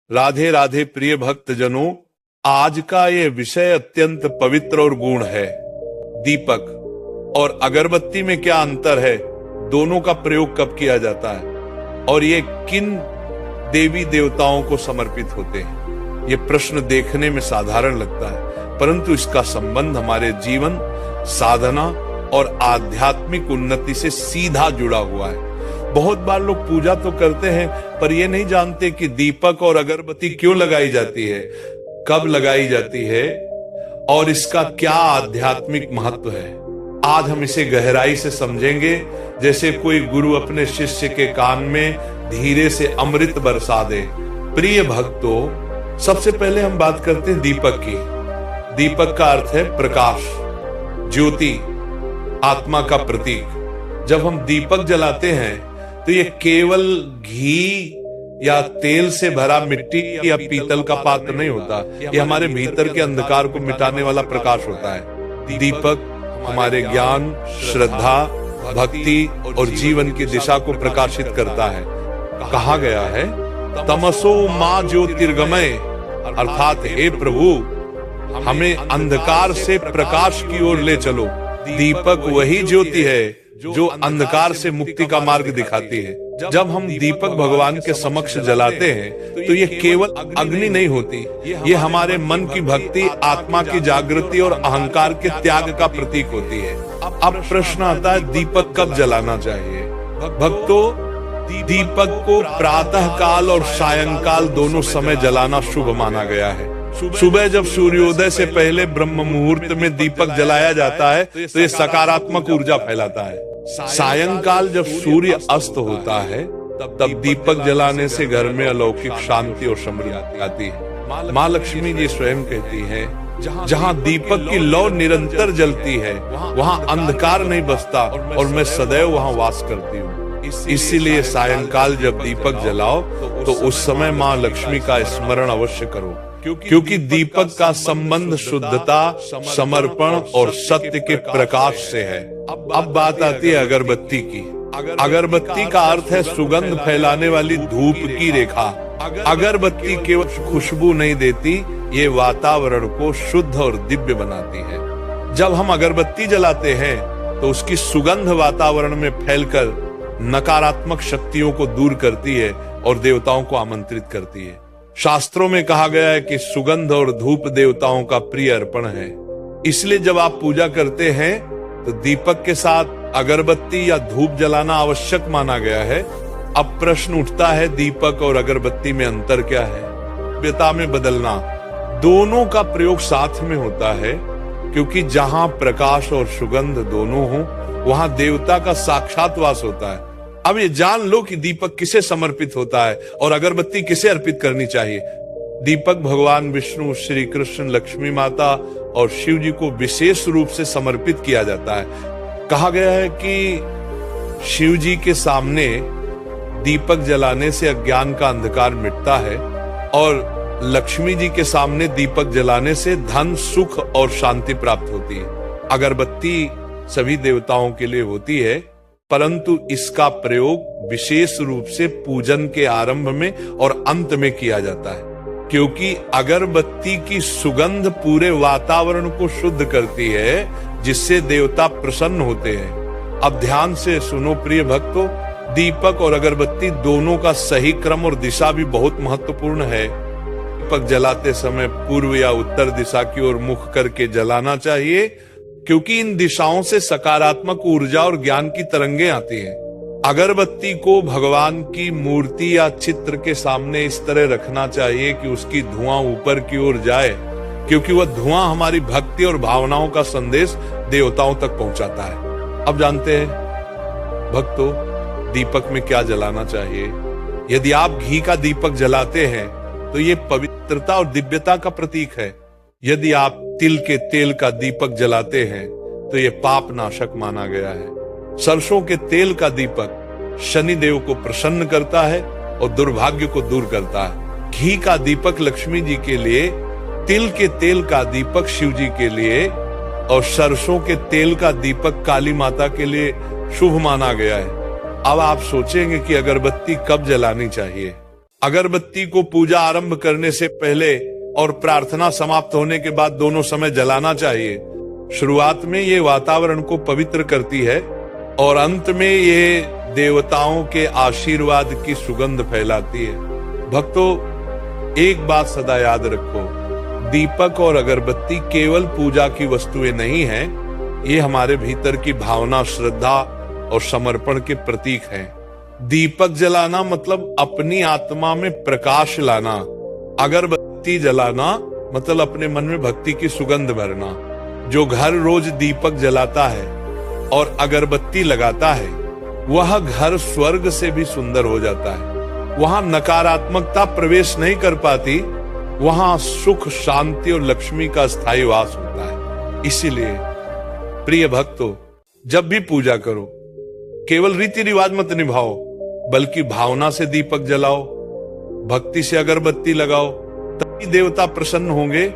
राधे राधे प्रिय भक्त जनों, आज का ये विषय अत्यंत पवित्र और गूढ़ है। दीपक और अगरबत्ती में क्या अंतर है, दोनों का प्रयोग कब किया जाता है और ये किन देवी देवताओं को समर्पित होते हैं। ये प्रश्न देखने में साधारण लगता है, परंतु इसका संबंध हमारे जीवन, साधना और आध्यात्मिक उन्नति से सीधा जुड़ा हुआ है। बहुत बार लोग पूजा तो करते हैं, पर ये नहीं जानते कि दीपक और अगरबत्ती क्यों लगाई जाती है, कब लगाई जाती है और इसका क्या आध्यात्मिक महत्व है। आज हम इसे गहराई से समझेंगे, जैसे कोई गुरु अपने शिष्य के कान में धीरे से अमृत बरसा दे। प्रिय भक्तों, सबसे पहले हम बात करते हैं दीपक की। दीपक का अर्थ है प्रकाश, ज्योति, आत्मा का प्रतीक। जब हम दीपक जलाते हैं तो ये केवल घी या तेल से भरा मिट्टी या पीतल का पात्र नहीं होता, ये हमारे भीतर के अंधकार को मिटाने वाला प्रकाश होता है। दीपक हमारे ज्ञान, श्रद्धा, भक्ति और जीवन की दिशा को प्रकाशित करता है। कहा गया है, तमसो मां ज्योतिर्गमय, अर्थात हे प्रभु, हमें अंधकार से प्रकाश की ओर ले चलो। दीपक वही ज्योति है जो अंधकार से मुक्ति का मार्ग दिखाती है। जब हम दीपक भगवान के समक्ष जलाते हैं तो ये केवल अग्नि नहीं होती, ये हमारे मन की भक्ति, आत्मा की जागृति और अहंकार के त्याग का प्रतीक होती है। अब प्रश्न आता है, दीपक कब जलाना चाहिए। भक्तों, दीपक को प्रातः काल और सायंकाल दोनों समय जलाना शुभ माना गया है। सुबह जब सूर्योदय से पहले ब्रह्म मुहूर्त में दीपक जलाया जाता है तो ये सकारात्मक ऊर्जा फैलाता है। सायंकाल जब सूर्य अस्त होता है तब दीपक जलाने से घर में अलौकिक शांति और समृद्धि आती है। माँ लक्ष्मी जी स्वयं कहती हैं, जहाँ दीपक की लौ निरंतर जलती है वहाँ अंधकार नहीं बसता और मैं सदैव वहाँ वास करती हूँ। इसीलिए सायंकाल जब दीपक जलाओ तो उस समय माँ लक्ष्मी का स्मरण अवश्य करो, क्योंकि दीपक का संबंध शुद्धता, समर्पण और सत्य के प्रकाश से है। अब बात आती है अगरबत्ती की। अगरबत्ती का अर्थ है सुगंध फैलाने वाली धूप की रेखा। अगरबत्ती केवल खुशबू नहीं देती, ये वातावरण को शुद्ध और दिव्य बनाती है। जब हम अगरबत्ती जलाते हैं तो उसकी सुगंध वातावरण में फैलकर नकारात्मक शक्तियों को दूर करती है और देवताओं को आमंत्रित करती है। शास्त्रों में कहा गया है कि सुगंध और धूप देवताओं का प्रिय अर्पण है। इसलिए जब आप पूजा करते हैं तो दीपक के साथ अगरबत्ती या धूप जलाना आवश्यक माना गया है। अब प्रश्न उठता है, दीपक और अगरबत्ती में अंतर क्या है। दिव्यता में बदलना, दोनों का प्रयोग साथ में होता है, क्योंकि जहां प्रकाश और सुगंध दोनों हो वहां देवता का साक्षात वास होता है। अब ये जान लो कि दीपक किसे समर्पित होता है और अगरबत्ती किसे अर्पित करनी चाहिए। दीपक भगवान विष्णु, श्री कृष्ण, लक्ष्मी माता और शिव जी को विशेष रूप से समर्पित किया जाता है। कहा गया है कि शिव जी के सामने दीपक जलाने से अज्ञान का अंधकार मिटता है और लक्ष्मी जी के सामने दीपक जलाने से धन, सुख और शांति प्राप्त होती है। अगरबत्ती सभी देवताओं के लिए होती है, परंतु इसका प्रयोग विशेष रूप से पूजन के आरंभ में और अंत में किया जाता है, क्योंकि अगरबत्ती की सुगंध पूरे वातावरण को शुद्ध करती है, जिससे देवता प्रसन्न होते हैं। अब ध्यान से सुनो प्रिय भक्तों, दीपक और अगरबत्ती दोनों का सही क्रम और दिशा भी बहुत महत्वपूर्ण है। दीपक जलाते समय पूर्व या उत्तर दिशा की ओर मुख करके जलाना चाहिए, क्योंकि इन दिशाओं से सकारात्मक ऊर्जा और ज्ञान की तरंगें आती हैं। अगरबत्ती को भगवान की मूर्ति या चित्र के सामने इस तरह रखना चाहिए कि उसकी धुआं ऊपर की ओर जाए, क्योंकि वह धुआं हमारी भक्ति और भावनाओं का संदेश देवताओं तक पहुंचाता है। अब जानते हैं भक्तों, दीपक में क्या जलाना चाहिए। यदि आप घी का दीपक जलाते हैं तो ये पवित्रता और दिव्यता का प्रतीक है। यदि आप तिल के तेल का दीपक जलाते हैं तो यह पाप नाशक माना गया है। सरसों के तेल का दीपक शनि देव को प्रसन्न करता है और दुर्भाग्य को दूर करता है। घी का दीपक लक्ष्मी जी के लिए, तिल के तेल का दीपक शिव जी के लिए और सरसों के तेल का दीपक काली माता के लिए शुभ माना गया है। अब आप सोचेंगे कि अगरबत्ती कब जलानी चाहिए। अगरबत्ती को पूजा आरंभ करने से पहले और प्रार्थना समाप्त होने के बाद दोनों समय जलाना चाहिए। शुरुआत में ये वातावरण को पवित्र करती है और अंत में ये देवताओं के आशीर्वाद की सुगंध फैलाती है। भक्तों, एक बात सदा याद रखो, दीपक और अगरबत्ती केवल पूजा की वस्तुएं नहीं हैं, ये हमारे भीतर की भावना, श्रद्धा और समर्पण के प्रतीक हैं। दीपक जलाना मतलब अपनी आत्मा में प्रकाश लाना, अगरबत्ती जलाना मतलब अपने मन में भक्ति की सुगंध भरना। जो घर रोज दीपक जलाता है और अगरबत्ती लगाता है, वह घर स्वर्ग से भी सुंदर हो जाता है। वहां नकारात्मकता प्रवेश नहीं कर पाती, वहां सुख, शांति और लक्ष्मी का स्थायी वास होता है। इसीलिए प्रिय भक्तों, जब भी पूजा करो, केवल रीति रिवाज मत निभाओ, बल्कि भावना से दीपक जलाओ, भक्ति से अगरबत्ती लगाओ। तभी देवता प्रसन्न होंगे,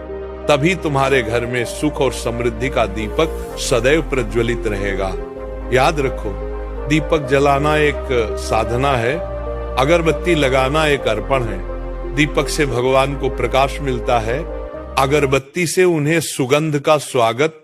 तभी तुम्हारे घर में सुख और समृद्धि का दीपक सदैव प्रज्वलित रहेगा। याद रखो, दीपक जलाना एक साधना है, अगरबत्ती लगाना एक अर्पण है। दीपक से भगवान को प्रकाश मिलता है, अगरबत्ती से उन्हें सुगंध का स्वागत